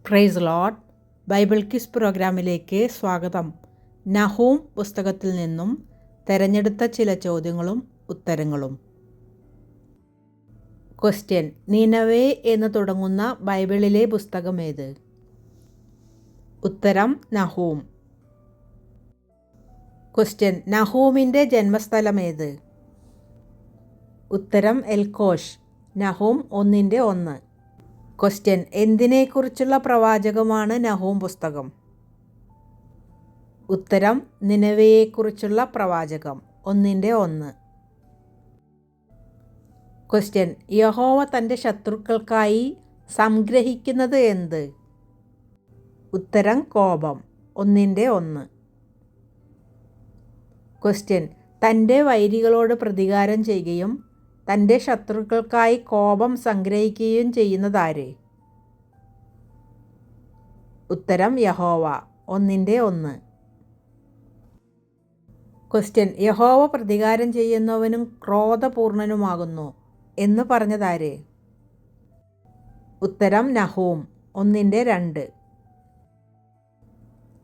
Praise Lord. Bible quiz പ്രോഗ്രാമിലേക്ക് സ്വാഗതം. നഹൂം പുസ്തകത്തിൽ നിന്നും തെരഞ്ഞെടുത്ത ചില ചോദ്യങ്ങളും ഉത്തരങ്ങളും. ക്വസ്റ്റ്യൻ: നീനവേ എന്ന് തുടങ്ങുന്ന ബൈബിളിലെ പുസ്തകം ഏത്? ഉത്തരം: നഹൂം. ക്വസ്റ്റ്യൻ: നഹൂമിൻ്റെ ജന്മസ്ഥലം ഏത്? ഉത്തരം: എൽക്കോഷ്. നഹൂം 1:1. ക്വസ്റ്റ്യൻ: എന്തിനെക്കുറിച്ചുള്ള പ്രവാചകമാണ് നഹൂം പുസ്തകം? ഉത്തരം: നിനവയെക്കുറിച്ചുള്ള പ്രവാചകം. 1:1. ക്വസ്റ്റ്യൻ: യഹോവ തൻ്റെ ശത്രുക്കൾക്കായി സംഗ്രഹിക്കുന്നത് എന്ത്? ഉത്തരം: കോപം. 1:1. ക്വസ്റ്റ്യൻ: തൻ്റെ വൈരികളോട് പ്രതികാരം ചെയ്യുകയും തൻ്റെ ശത്രുക്കൾക്കായി കോപം സംഗ്രഹിക്കുകയും ചെയ്യുന്നതാര്? ഉത്തരം: യഹോവ. 1:1. ക്വസ്റ്റ്യൻ: യഹോവ പ്രതികാരം ചെയ്യുന്നവനും ക്രോധപൂർണനുമാകുന്നു എന്ന് പറഞ്ഞതാര്? ഉത്തരം: നഹൂം. 1:2.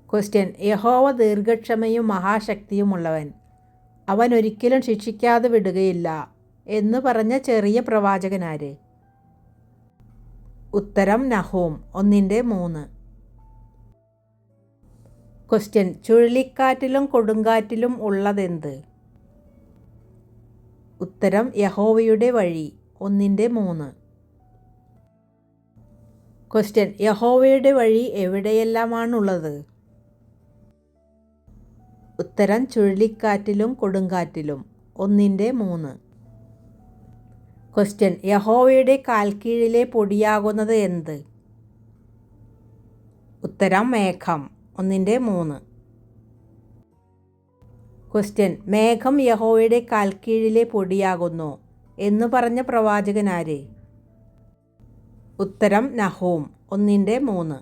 ക്വസ്റ്റ്യൻ: യഹോവ ദീർഘക്ഷമയും മഹാശക്തിയുമുള്ളവൻ, അവൻ ഒരിക്കലും ശിക്ഷിക്കാതെ വിടുകയില്ല എന്ന് പറഞ്ഞ ചെറിയ പ്രവാചകനാര്? ഉത്തരം: നഹൂം. 1:3. ക്വസ്റ്റ്യൻ: ചുഴലിക്കാറ്റിലും കൊടുങ്കാറ്റിലും ഉള്ളതെന്ത്? ഉത്തരം: യഹോവയുടെ വഴി. 1:3. ക്വസ്റ്റ്യൻ: യഹോവയുടെ വഴി എവിടെയെല്ലാമാണുള്ളത്? ഉത്തരം: ചുഴലിക്കാറ്റിലും കൊടുങ്കാറ്റിലും. 1:3. ക്വസ്റ്റ്യൻ: യഹോവയുടെ കാൽക്കീഴിലെ പൊടിയാകുന്നത് എന്ത്? ഉത്തരം: മേഘം. 1:3. ക്വസ്റ്റ്യൻ: മേഘം യഹോവയുടെ കാൽക്കീഴിലെ പൊടിയാകുന്നു എന്ന് പറഞ്ഞ പ്രവാചകനാര്? ഉത്തരം: നഹൂം. 1:3.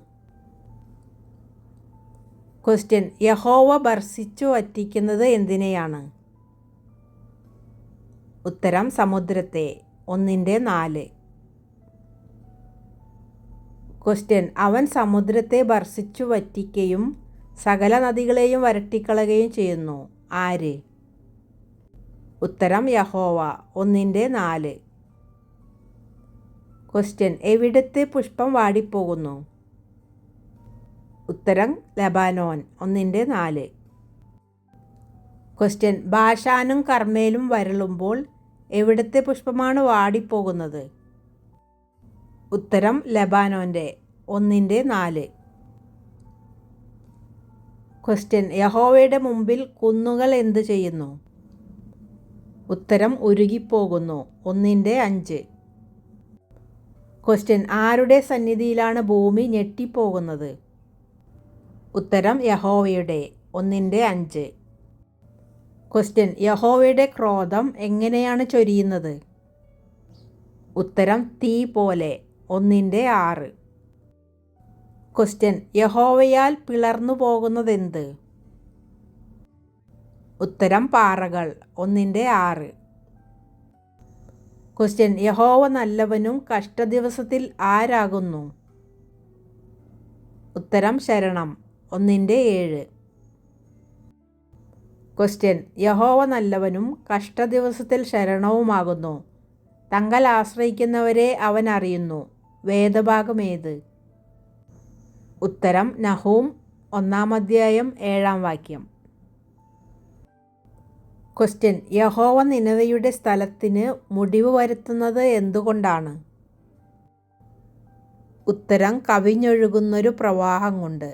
ക്വസ്റ്റ്യൻ: യഹോവ ഭർഷിച്ചു വറ്റിക്കുന്നത് എന്തിനെയാണ്? ഉത്തരം: സമുദ്രത്തെ. 1:4. ക്വസ്റ്റ്യൻ: അവൻ സമുദ്രത്തെ ഭർഷിച്ചു വറ്റിക്കുകയും സകല നദികളെയും വരട്ടിക്കളയുകയും ചെയ്യുന്നു. ആര്? ഉത്തരം: യഹോവ. 1:4. ക്വസ്റ്റ്യൻ: എവിടുത്തെ പുഷ്പം വാടിപ്പോകുന്നു? ഉത്തരം: ലബാനോൻ. 1:4. ക്വസ്റ്റ്യൻ: ബാശാനും കർമ്മേലും വരളുമ്പോൾ എവിടുത്തെ പുഷ്പമാണ് വാടിപ്പോകുന്നത്? ഉത്തരം: ലബാനോൻ്റെ. 1:4. ക്വസ്റ്റ്യൻ: യഹോവയുടെ മുമ്പിൽ കുന്നുകൾ എന്ത് ചെയ്യുന്നു? ഉത്തരം: ഉരുകിപ്പോകുന്നു. 1:5. ക്വസ്റ്റ്യൻ: ആരുടെ സന്നിധിയിലാണ് ഭൂമി ഞെട്ടിപ്പോകുന്നത്? ഉത്തരം: യഹോവയുടെ. 1:5. ക്വസ്റ്റ്യൻ: യഹോവയുടെ ക്രോധം എങ്ങനെയാണ് ചൊരിയുന്നത്? ഉത്തരം: തീ പോലെ. 1:6. ക്വസ്റ്റ്യൻ: യഹോവയാൽ പിളർന്നു പോകുന്നതെന്ത്? ഉത്തരം: പാറകൾ. 1:6. ക്വസ്റ്റ്യൻ: യഹോവ നല്ലവനും കഷ്ടദിവസത്തിൽ ആരാകുന്നു? ഉത്തരം: ശരണം. 1:7. ക്വസ്റ്റ്യൻ: യഹോവ നല്ലവനും കഷ്ടദിവസത്തിൽ ശരണവുമാകുന്നു, തങ്ങൾ ആശ്രയിക്കുന്നവരെ അവൻ അറിയുന്നു. വേദഭാഗം ഏത്? ഉത്തരം: നഹൂം 1:7. ക്വസ്റ്റ്യൻ: യഹോവ നിനവയുടെ സ്ഥലത്തിന് മുടിവ് വരുത്തുന്നത് എന്തുകൊണ്ടാണ്? ഉത്തരം: കവിഞ്ഞൊഴുകുന്നൊരു പ്രവാഹം കൊണ്ട്.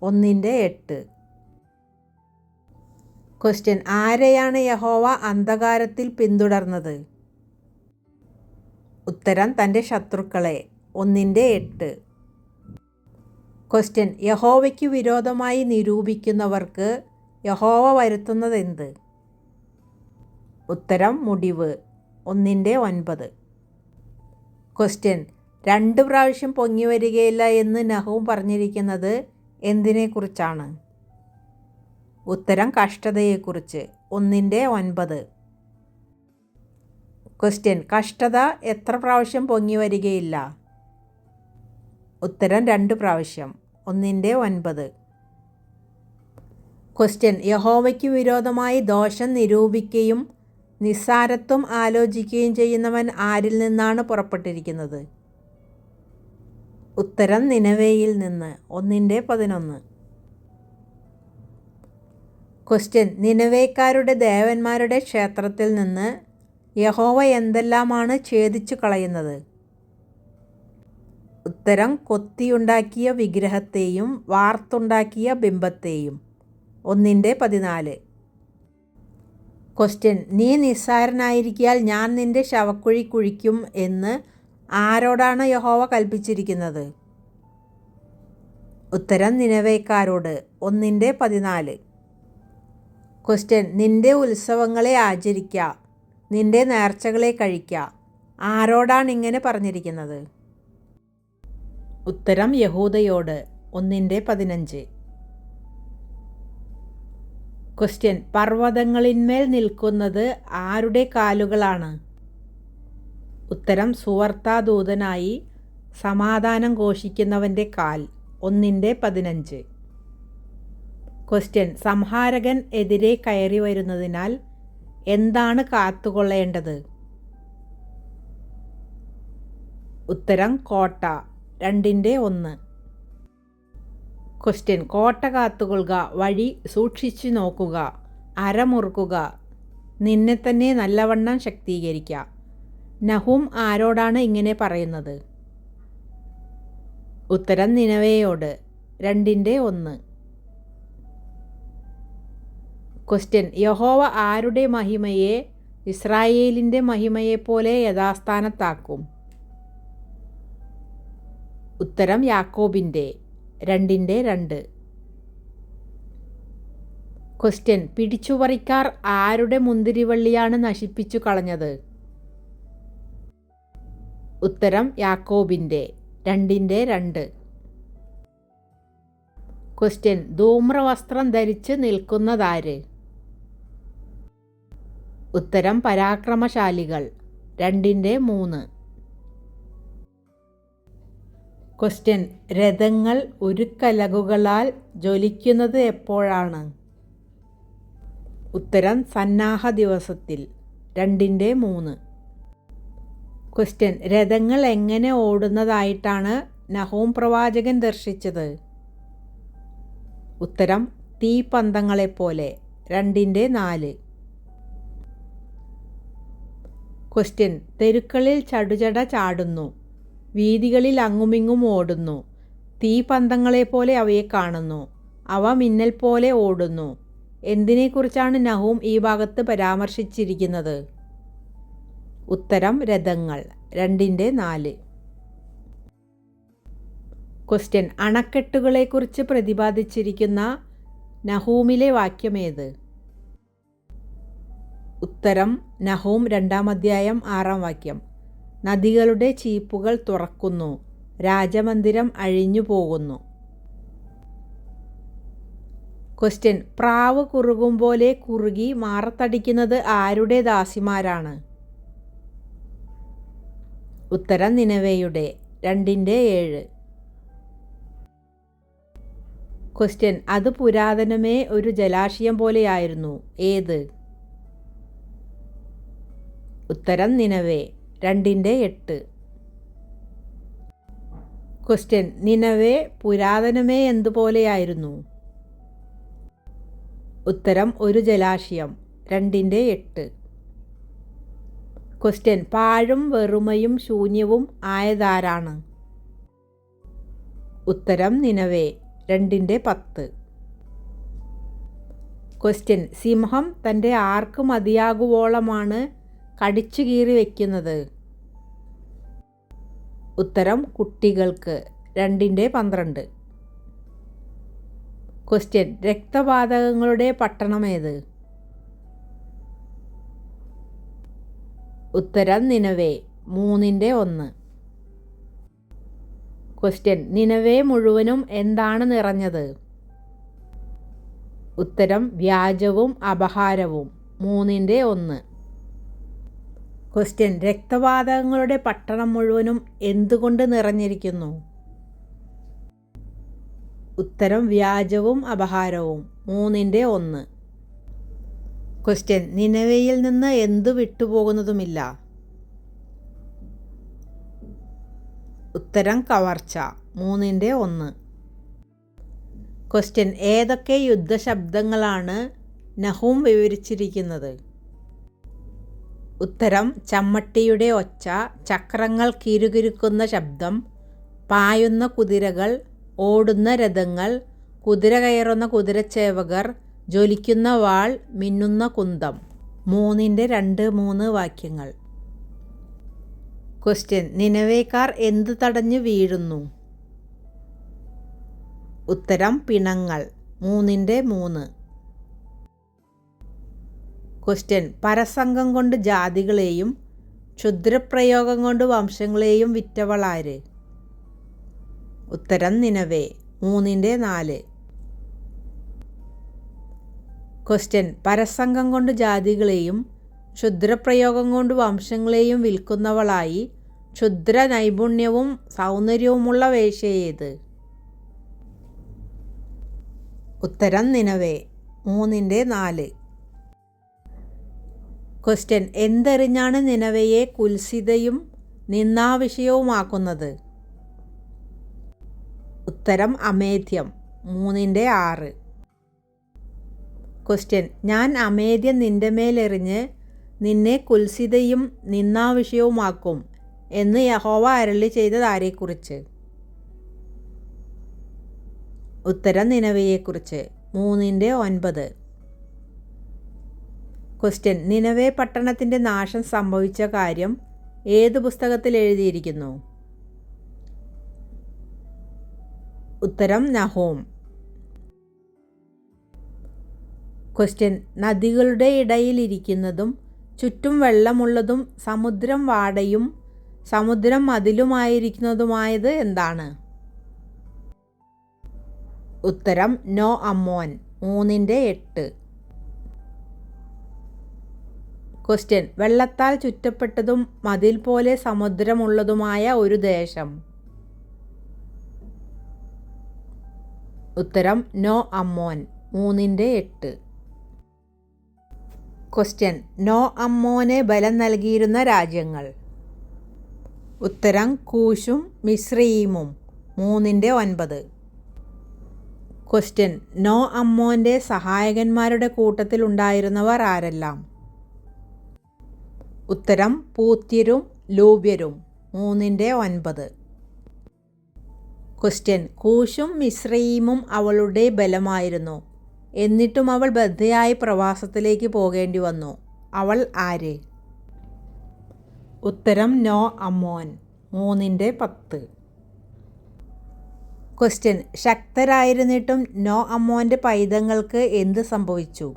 1:8. ക്വസ്റ്റ്യൻ: ആരെയാണ് യഹോവ അന്ധകാരത്തിൽ പിന്തുടർന്നത്? ഉത്തരം: തൻ്റെ ശത്രുക്കളെ. 1:8. ക്വസ്റ്റ്യൻ: യഹോവയ്ക്ക് വിരോധമായി നിരൂപിക്കുന്നവർക്ക് യഹോവ വരുത്തുന്നതെന്ത്? ഉത്തരം: മുടിവ്. 1:9. ക്വസ്റ്റ്യൻ: 2 പ്രാവശ്യം പൊങ്ങി വരികയില്ല എന്ന് നഹൂം പറഞ്ഞിരിക്കുന്നത് എന്തിനെക്കുറിച്ചാണ്? ഉത്തരം: കഷ്ടതയെക്കുറിച്ച്. 1:9. ക്വസ്റ്റ്യൻ: കഷ്ടത എത്ര പ്രാവശ്യം പൊങ്ങി വരികയില്ല? ഉത്തരം 2 പ്രാവശ്യം. 1:9. ക്വസ്റ്റ്യൻ: യഹോവയ്ക്ക് വിരോധമായി ദോഷം നിരൂപിക്കുകയും നിസ്സാരത്വം ആലോചിക്കുകയും ചെയ്യുന്നവൻ ആരിൽ നിന്നാണ് പുറപ്പെട്ടിരിക്കുന്നത്? ഉത്തരം നിനവേയിൽ നിന്ന്. 1:11. ക്വസ്റ്റ്യൻ: നിനവേക്കാരുടെ ദേവന്മാരുടെ ക്ഷേത്രത്തിൽ നിന്ന് യഹോവ എന്തെല്ലാമാണ് ഛേദിച്ചു കളയുന്നത്? ഉത്തരം കൊത്തിയുണ്ടാക്കിയ വിഗ്രഹത്തെയും വാർത്തുണ്ടാക്കിയ ബിംബത്തെയും. 1:14. ക്വസ്റ്റ്യൻ: നീ നിസ്സാരനായിരിക്കയാൽ ഞാൻ നിന്റെ ശവക്കുഴി കുഴിക്കും എന്ന് ആരോടാണ് യഹോവ കൽപ്പിച്ചിരിക്കുന്നത്? ഉത്തരം നിനവേക്കാരോട്. 1:14. ക്വസ്റ്റ്യൻ: നിന്റെ ഉത്സവങ്ങളെ ആചരിക്ക, നിന്റെ നേർച്ചകളെ കഴിക്ക, ആരോടാണ് ഇങ്ങനെ പറഞ്ഞിരിക്കുന്നത്? ഉത്തരം യഹൂദയോട്. 1:15. ക്വസ്റ്റ്യൻ: പർവ്വതങ്ങളിന്മേൽ നിൽക്കുന്നത് ആരുടെ കാലുകളാണ്? ഉത്തരം സുവാർത്താദൂതനായി സമാധാനം ഘോഷിക്കുന്നവൻ്റെ കാൽ. 1:15. ക്വസ്റ്റ്യൻ: സംഹാരകൻ എതിരെ കയറി വരുന്നതിനാൽ എന്താണ് കാത്തുകൊള്ളേണ്ടത്? ഉത്തരം കോട്ട. 2:1. ക്വസ്റ്റ്യൻ: കോട്ട കാത്തുകൊള്ളുക, വഴി സൂക്ഷിച്ചു നോക്കുക, അരമുറുക്കുക, നിന്നെ തന്നെ നല്ലവണ്ണം ശക്തീകരിക്കുക. നഹൂം ആരോടാണ് ഇങ്ങനെ പറയുന്നത്? ഉത്തരം നിനവേയോട്. 2:1. ക്വസ്റ്റ്യൻ: യഹോവ ആരുടെ മഹിമയെ ഇസ്രായേലിൻ്റെ മഹിമയെപ്പോലെ യഥാസ്ഥാനത്താക്കും? ഉത്തരം യാക്കോബിൻ്റെ. 2:2. ക്വസ്റ്റ്യൻ: പിടിച്ചുപറിക്കാർ ആരുടെ മുന്തിരിവള്ളിയാണ് നശിപ്പിച്ചു കളഞ്ഞത്? ഉത്തരം യാക്കോബിൻ്റെ. 2:2. ക്വസ്റ്റ്യൻ: ധൂമ്രവസ്ത്രം ധരിച്ച് നിൽക്കുന്നതാര്? ഉത്തരം പരാക്രമശാലികൾ. 2:3. ക്വസ്റ്റ്യൻ: രഥങ്ങൾ ഉരുക്കലകുകളാൽ ജ്വലിക്കുന്നത് എപ്പോഴാണ്? ഉത്തരം സന്നാഹ ദിവസത്തിൽ. 2:3. ക്വസ്റ്റ്യൻ: രഥങ്ങൾ എങ്ങനെ ഓടുന്നതായിട്ടാണ് നഹൂം പ്രവാചകൻ ദർശിച്ചത്? ഉത്തരം തീപ്പന്തങ്ങളെപ്പോലെ. 2:4. ക്വസ്റ്റ്യൻ: തെരുക്കളിൽ ചടുചട ചാടുന്നു, വീഥികളിൽ അങ്ങുമിങ്ങും ഓടുന്നു, തീപ്പന്തങ്ങളെപ്പോലെ അവയെ കാണുന്നു, അവ മിന്നൽ പോലെ ഓടുന്നു. എന്തിനെക്കുറിച്ചാണ് നഹൂം ഈ ഭാഗത്ത് പരാമർശിച്ചിരിക്കുന്നത്? ഉത്തരം രഥങ്ങൾ. 2:4. ക്വസ്റ്റ്യൻ: അണക്കെട്ടുകളെക്കുറിച്ച് പ്രതിപാദിച്ചിരിക്കുന്ന നഹൂമിലെ വാക്യമേത്? ഉത്തരം നഹൂം 2-6 നദികളുടെ ചീപ്പുകൾ തുറക്കുന്നു, രാജമന്ദിരം അഴിഞ്ഞു പോകുന്നു. ക്വസ്റ്റ്യൻ: പ്രാവ് കുറുകും പോലെ കുറുകി മാറത്തടിക്കുന്നത് ആരുടെ ദാസിമാരാണ്? ഉത്തരം നിനവേയുടെ. 2:7. ക്വസ്റ്റ്യൻ: അത് പുരാതനമേ ഒരു ജലാശയം പോലെയായിരുന്നു, ഏത്? ഉത്തരം നിനവേ. 2:8. ക്വസ്റ്റ്യൻ: നിനവേ പുരാതനമേ എന്തുപോലെയായിരുന്നു? ഉത്തരം ഒരു ജലാശയം. 2:8. ക്വസ്റ്റ്യൻ: പാഴും വെറുമയും ശൂന്യവും ആയതാരാണ്? ഉത്തരം നിനവേ. 2:10. ക്വസ്റ്റ്യൻ: സിംഹം തൻ്റെ ആർക്ക് മതിയാകുവോളമാണ് കടിച്ചു കീറി വയ്ക്കുന്നത്? ഉത്തരം കുട്ടികൾക്ക്. 2:12. ക്വസ്റ്റ്യൻ: രക്തപാതകങ്ങളുടെ പട്ടണമേത്? ഉത്തരം നിനവേ. 3:1. ക്വസ്റ്റ്യൻ: നിനവേ മുഴുവനും എന്താണ് നിറഞ്ഞത്? ഉത്തരം വ്യാജവും അപഹാരവും. 3:1. ക്വസ്റ്റ്യൻ: രക്തപാതകങ്ങളുടെ പട്ടണം മുഴുവനും എന്തുകൊണ്ട് നിറഞ്ഞിരിക്കുന്നു? ഉത്തരം വ്യാജവും അപഹാരവും. 3-1. ക്വസ്റ്റ്യൻ, നിനവയിൽ നിന്ന് എന്തു വിട്ടുപോകുന്നതുമില്ല? ഉത്തരം കവർച്ച. 3-1. ക്വസ്റ്റ്യൻ, ഏതൊക്കെ യുദ്ധശബ്ദങ്ങളാണ് നഹൂം വിവരിച്ചിരിക്കുന്നത്? ഉത്തരം ചമ്മട്ടിയുടെ ഒച്ച, ചക്രങ്ങൾ കിരുകിരുക്കുന്ന ശബ്ദം, പായുന്ന കുതിരകൾ, ഓടുന്ന രഥങ്ങൾ, കുതിര കയറുന്ന കുതിരച്ചേവകർ, ജ്വലിക്കുന്ന വാൾ, മിന്നുന്ന കുന്തം. 3-2-3 വാക്യങ്ങൾ. ക്വസ്റ്റ്യൻ, നിനവേക്കാർ എന്ത് തടഞ്ഞു വീഴുന്നു? ഉത്തരം പിണങ്ങൾ. 3-3. ക്വസ്റ്റ്യൻ, പരസംഗം കൊണ്ട് ജാതികളെയും ക്ഷുദ്രപ്രയോഗം കൊണ്ട് വംശങ്ങളെയും വിറ്റവളാര്? ഉത്തരം നിനവേ. 3-4. ക്വസ്റ്റ്യൻ, പരസംഗം കൊണ്ട് ജാതികളെയും ക്ഷുദ്രപ്രയോഗം കൊണ്ട് വംശങ്ങളെയും വിൽക്കുന്നവളായി ക്ഷുദ്ര നൈപുണ്യവും സൗന്ദര്യവുമുള്ള വേശ്യയേത്? ഉത്തരം നിനവേ. 3-4. ക്വസ്റ്റ്യൻ, എന്തെറിഞ്ഞാണ് നിനവയെ കുൽസിതയും നിന്ദാവിഷയവുമാക്കുന്നത്? ഉത്തരം അമേധ്യം. 3-6. ക്വസ്റ്റ്യൻ, ഞാൻ അമേധ്യം നിന്റെ മേലെറിഞ്ഞ് നിന്നെ കുൽസിതയും നിന്ദാവിഷയവുമാക്കും എന്ന് യഹോവ അരുളി ചെയ്തത് ആരെക്കുറിച്ച്? ഉത്തരം നിനവയെക്കുറിച്ച്. 3-9. ക്വസ്റ്റ്യൻ, നിനവേ പട്ടണത്തിൻ്റെ നാശം സംഭവിച്ച കാര്യം ഏത് പുസ്തകത്തിൽ എഴുതിയിരിക്കുന്നു? ഉത്തരം നഹൂം. ക്വസ്റ്റ്യൻ, നദികളുടെ ഇടയിലിരിക്കുന്നതും ചുറ്റും വെള്ളമുള്ളതും സമുദ്രം വാടയും സമുദ്രം മതിലുമായിരിക്കുന്നതുമായത് എന്താണ്? ഉത്തരം നോ അമ്മോൻ. 3-8. ക്വസ്റ്റ്യൻ, വെള്ളത്താൽ ചുറ്റപ്പെട്ടതും മതിൽ പോലെ സമുദ്രമുള്ളതുമായ ഒരു ദേശം? ഉത്തരം നോ അമ്മോൻ. 3-8. ക്വസ്റ്റ്യൻ, നോ അമ്മോനെ ബലം നൽകിയിരുന്ന രാജ്യങ്ങൾ? ഉത്തരം കൂശും മിസ്രയീമും. 3-9. ക്വസ്റ്റ്യൻ, നോ അമ്മോൻ്റെ സഹായകന്മാരുടെ കൂട്ടത്തിൽ ഉണ്ടായിരുന്നവർ ആരെല്ലാം? ഉത്തരം പൂത്യരും ലൂബ്യരും. 3-9. ക്വസ്റ്റ്യൻ, കൂശും മിസ്രയീമും അവളുടെ ബലമായിരുന്നു, എന്നിട്ടും അവൾ ബദ്ധയായി പ്രവാസത്തിലേക്ക് പോകേണ്ടി വന്നു. അവൾ ആര്? ഉത്തരം നോ അമ്മോൻ. 3-10. ക്വസ്റ്റ്യൻ, ശക്തരായിരുന്നിട്ടും നോ അമ്മോൻ്റെ പൈതങ്ങൾക്ക് എന്ത് സംഭവിച്ചു?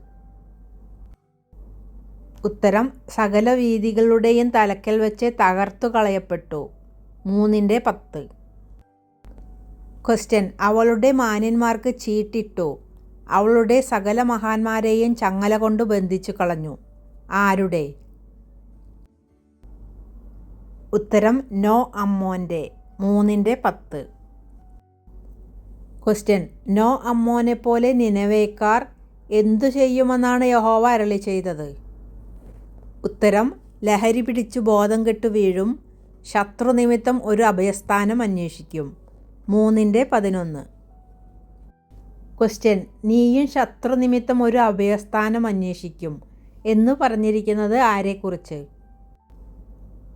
ഉത്തരം സകല വീഥികളുടെയും തലക്കൽ വെച്ച് തകർത്തു കളയപ്പെട്ടു. 3-10. ക്വസ്റ്റ്യൻ, അവളുടെ മാന്യന്മാർക്ക് ചീട്ടിട്ടു, അവളുടെ സകല മഹാന്മാരെയും ചങ്ങല കൊണ്ട് ബന്ധിച്ചു കളഞ്ഞു. ആരുടെ? ഉത്തരം നോ അമ്മോൻ്റെ. 3-10. ക്വസ്റ്റ്യൻ, നോ അമ്മോനെ പോലെ നിനവേക്കാർ എന്തു ചെയ്യുമെന്നാണ് യഹോവ അരുളി ചെയ്തത്? ഉത്തരം ലഹരി പിടിച്ചു ബോധം കെട്ടു വീഴും, ശത്രുനിമിത്തം ഒരു അഭയസ്ഥാനം അന്വേഷിക്കും. 3-11. ക്വസ്റ്റ്യൻ, നീയും ശത്രുനിമിത്തം ഒരു അഭയസ്ഥാനം അന്വേഷിക്കും എന്ന് പറഞ്ഞിരിക്കുന്നത് ആരെക്കുറിച്ച്?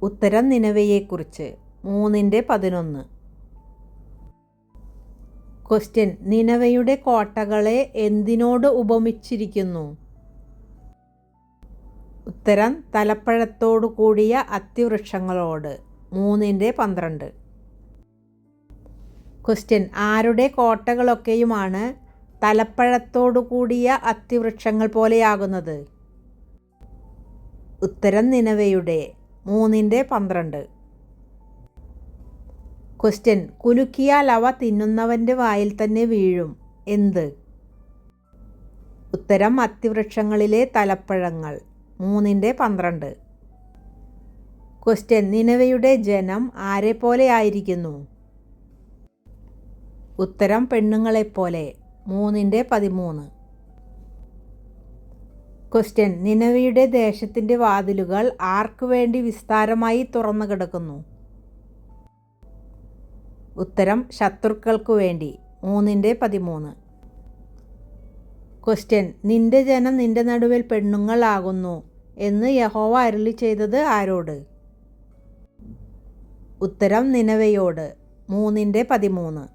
ഉത്തരം നിനവയെക്കുറിച്ച്. 3-11. ക്വസ്റ്റ്യൻ, നിനവയുടെ കോട്ടകളെ എന്തിനോട് ഉപമിച്ചിരിക്കുന്നു? ഉത്തരം തലപ്പഴത്തോടു കൂടിയ അത്തിവൃക്ഷങ്ങളോട്. 3-12. ക്വസ്റ്റ്യൻ, ആരുടെ കോട്ടകളൊക്കെയുമാണ് തലപ്പഴത്തോടു കൂടിയ അത്തിവൃക്ഷങ്ങൾ പോലെയാകുന്നത്? ഉത്തരം നിനവയുടെ. 3-12. ക്വസ്റ്റ്യൻ, കുലുക്കിയാൽ അവ തിന്നുന്നവൻ്റെ വായിൽ തന്നെ വീഴും. എന്ത്? ഉത്തരം അത്തിവൃക്ഷങ്ങളിലെ തലപ്പഴങ്ങൾ. 3-12. ക്വസ്റ്റ്യൻ, നിനവയുടെ ജനം ആരെപ്പോലെ ആയിരിക്കുന്നു? ഉത്തരം പെണ്ണുങ്ങളെപ്പോലെ. 3:13. ക്വസ്റ്റ്യൻ: നിനവയുടെ ദേശത്തിൻ്റെ വാതിലുകൾ ആർക്കു വേണ്ടി വിസ്താരമായി തുറന്നു കിടക്കുന്നു? ഉത്തരം ശത്രുക്കൾക്കു വേണ്ടി. 3:13. ക്വസ്റ്റ്യൻ: നിന്റെ ജനം നിന്റെ നടുവിൽ പെണ്ണുങ്ങൾ ആകുന്നു എന്ന് യഹോവ അരുളി ചെയ്തത് ആരോട്? ഉത്തരം നിനവയോട്. 3:13.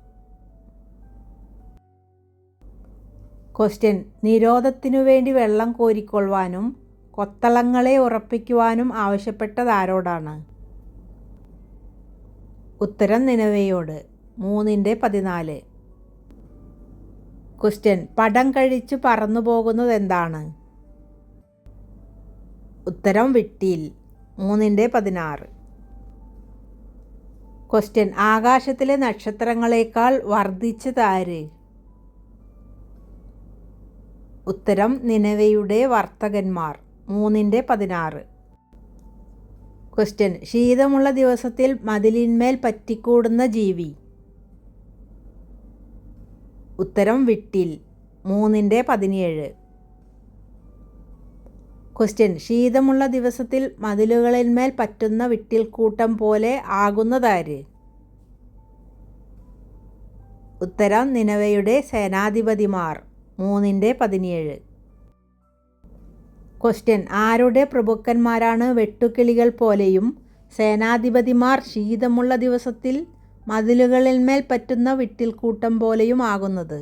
ക്വസ്റ്റ്യൻ: നിരോധത്തിനു വേണ്ടി വെള്ളം കോരിക്കൊള്ളുവാനും കൊത്തളങ്ങളെ ഉറപ്പിക്കുവാനും ആവശ്യപ്പെട്ടത് ആരോടാണ്? ഉത്തരം നിനവയോട്. 3:14. ക്വസ്റ്റ്യൻ: പടം കഴിച്ചു പറന്നു പോകുന്നത് എന്താണ്? ഉത്തരം വിട്ടിൽ. 3:16. ക്വസ്റ്റ്യൻ: ആകാശത്തിലെ നക്ഷത്രങ്ങളെക്കാൾ വർദ്ധിച്ചത് ആര്? ഉത്തരം നിനവയുടെ വർത്തകന്മാർ. 3:16. ക്വസ്റ്റ്യൻ: ശീതമുള്ള ദിവസത്തിൽ മതിലിന്മേൽ പറ്റിക്കൂടുന്ന ജീവി? ഉത്തരം വിട്ടിൽ. 3:17. ക്വസ്റ്റ്യൻ: ശീതമുള്ള ദിവസത്തിൽ മതിലുകളിന്മേൽ പറ്റുന്ന വിട്ടിൽക്കൂട്ടം പോലെ ആകുന്നതാര്? ഉത്തരം നിനവയുടെ സേനാധിപതിമാർ. 3:17. ക്വസ്റ്റ്യൻ: ആരുടെ പ്രഭുക്കന്മാരാണ് വെട്ടുക്കിളികൾ പോലെയും സേനാധിപതിമാർ ശീതമുള്ള ദിവസത്തിൽ മതിലുകളിന്മേൽ പറ്റുന്ന വിട്ടിൽക്കൂട്ടം പോലെയും ആകുന്നത്?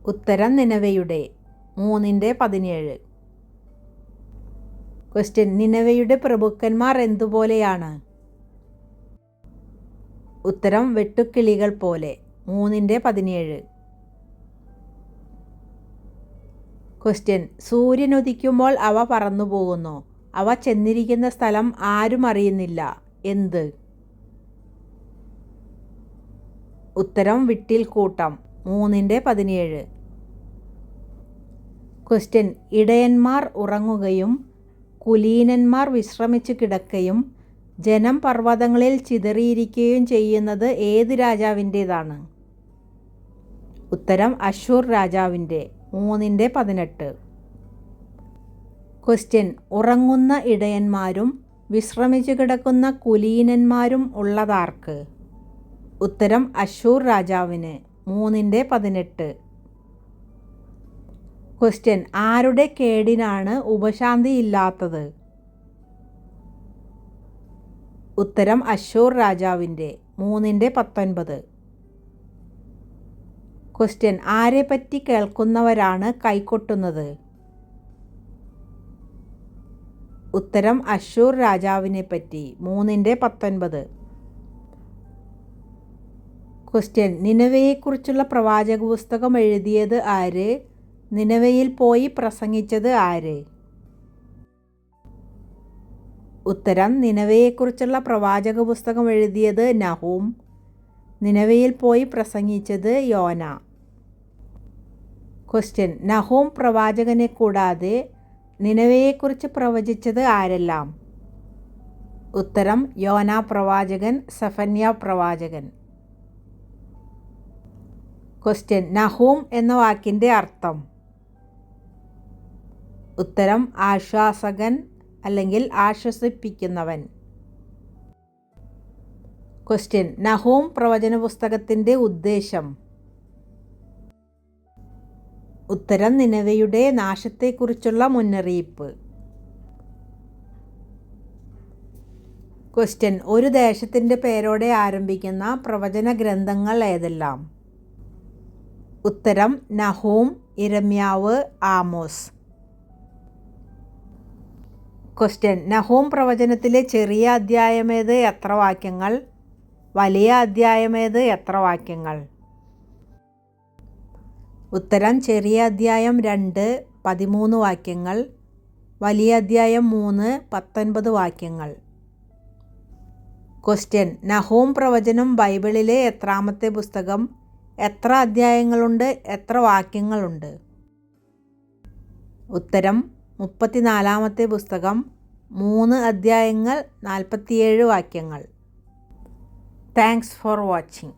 ഉത്തരം നിനവയുടെ. 3:17. ക്വസ്റ്റ്യൻ: നിനവയുടെ പ്രഭുക്കന്മാർ എന്തുപോലെയാണ്? ഉത്തരം വെട്ടുക്കിളികൾ പോലെ. 3:17. ക്വസ്റ്റ്യൻ: സൂര്യൻ ഉദിക്കുമ്പോൾ അവ പറന്നു പോകുന്നു. അവ ചെന്നിരിക്കുന്ന സ്ഥലം ആരും അറിയുന്നില്ല. എന്ത്? ഉത്തരം വിട്ടിൽക്കൂട്ടം. 3:17. ക്വസ്റ്റ്യൻ: ഇടയന്മാർ ഉറങ്ങുകയും കുലീനന്മാർ വിശ്രമിച്ചു കിടക്കുകയും ജനം പർവ്വതങ്ങളിൽ ചിതറിയിരിക്കുകയും ചെയ്യുന്നത് ഏത് രാജാവിൻ്റേതാണ്? ഉത്തരം അശ്ശൂർ രാജാവിൻ്റെ. 3:18. ക്വസ്റ്റ്യൻ: ഉറങ്ങുന്ന ഇടയന്മാരും വിശ്രമിച്ചു കിടക്കുന്ന കുലീനന്മാരും ഉള്ളതാർക്ക്? ഉത്തരം അശ്ശൂർ രാജാവിന്. 3:18. ക്വസ്റ്റ്യൻ: ആരുടെ കേടിനാണ് ഉപശാന്തിയില്ലാത്തത്? ഉത്തരം അശ്ശൂർ രാജാവിൻ്റെ. 3:19. ക്വസ്റ്റ്യൻ: ആരെപ്പറ്റി കേൾക്കുന്നവരാണ് കൈകൊട്ടുന്നത്? ഉത്തരം അശ്ശൂർ രാജാവിനെ പറ്റി. 3:19. ക്വസ്റ്റ്യൻ: നിനവയെക്കുറിച്ചുള്ള പ്രവാചക പുസ്തകം എഴുതിയത് ആര്? നിനവയിൽ പോയി പ്രസംഗിച്ചത് ആര്? ഉത്തരം നിനവയെക്കുറിച്ചുള്ള പ്രവാചക പുസ്തകം എഴുതിയത് നഹൂം. നിനവയിൽ പോയി പ്രസംഗിച്ചത് യോന. ക്വസ്റ്റ്യൻ: നഹൂം പ്രവാചകനെ കൂടാതെ നിനവയെക്കുറിച്ച് പ്രവചിച്ചത് ആരെല്ലാം? ഉത്തരം യോന പ്രവാചകൻ, സെഫന്യ പ്രവാചകൻ. ക്വസ്റ്റ്യൻ: നഹൂം എന്ന വാക്കിൻ്റെ അർത്ഥം? ഉത്തരം ആശ്വാസകൻ അല്ലെങ്കിൽ ആശ്വസിപ്പിക്കുന്നവൻ. ക്വസ്റ്റ്യൻ: നഹൂം പ്രവചന പുസ്തകത്തിൻ്റെ ഉദ്ദേശം? ഉത്തരം നിനവയുടെ നാശത്തെക്കുറിച്ചുള്ള മുന്നറിയിപ്പ്. ക്വസ്റ്റ്യൻ: ഒരു ദേശത്തിൻ്റെ പേരോടെ ആരംഭിക്കുന്ന പ്രവചന ഗ്രന്ഥങ്ങൾ ഏതെല്ലാം? ഉത്തരം നഹൂം, യിരെമ്യാവ്, ആമോസ്. ക്വസ്റ്റ്യൻ: നഹൂം പ്രവചനത്തിലെ ചെറിയ അധ്യായമേത്? എത്ര വാക്യങ്ങൾ? വലിയ അധ്യായമേത്? എത്ര വാക്യങ്ങൾ? ഉത്തരം ചെറിയ അധ്യായം 2, 13 വാക്യങ്ങൾ. വലിയ അധ്യായം 3, 19 വാക്യങ്ങൾ. ക്വസ്റ്റ്യൻ: നഹൂം പ്രവചനം ബൈബിളിലെ എത്രാമത്തെ പുസ്തകം? എത്ര അധ്യായങ്ങളുണ്ട്? എത്ര വാക്യങ്ങളുണ്ട്? ഉത്തരം 34-ാമത്തെ പുസ്തകം. 3 അധ്യായങ്ങൾ, 47 വാക്യങ്ങൾ. Thanks for watching.